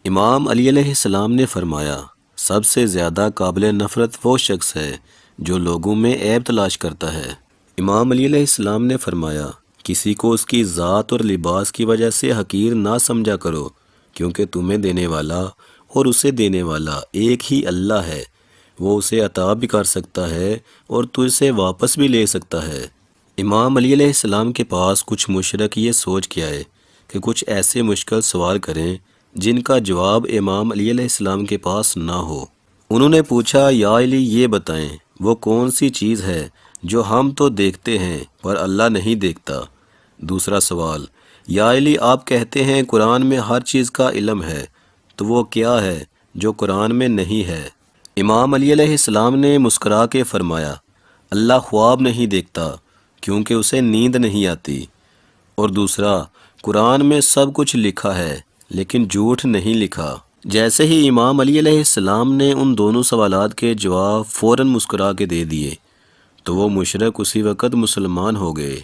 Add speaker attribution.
Speaker 1: امام علی علیہ السلام نے فرمایا، سب سے زیادہ قابل نفرت وہ شخص ہے جو لوگوں میں عیب تلاش کرتا ہے۔ امام علی علیہ السلام نے فرمایا، کسی کو اس کی ذات اور لباس کی وجہ سے حقیر نہ سمجھا کرو، کیونکہ تمہیں دینے والا اور اسے دینے والا ایک ہی اللہ ہے۔ وہ اسے عطا بھی کر سکتا ہے اور تجھ سے واپس بھی لے سکتا ہے۔ امام علی علیہ السلام کے پاس کچھ مشرک یہ سوچ کے آئے کہ کچھ ایسے مشکل سوال کریں جن کا جواب امام علی علیہ السلام کے پاس نہ ہو۔ انہوں نے پوچھا، یا علی یہ بتائیں وہ کون سی چیز ہے جو ہم تو دیکھتے ہیں پر اللہ نہیں دیکھتا؟ دوسرا سوال، یا علی آپ کہتے ہیں قرآن میں ہر چیز کا علم ہے، تو وہ کیا ہے جو قرآن میں نہیں ہے؟ امام علی علیہ السلام نے مسکرا کے فرمایا، اللہ خواب نہیں دیکھتا کیونکہ اسے نیند نہیں آتی۔ اور دوسرا، قرآن میں سب کچھ لکھا ہے لیکن جھوٹ نہیں لکھا۔ جیسے ہی امام علی علیہ السلام نے ان دونوں سوالات کے جواب فوراً مسکرا کے دے دیے تو وہ مشرک اسی وقت مسلمان ہو گئے۔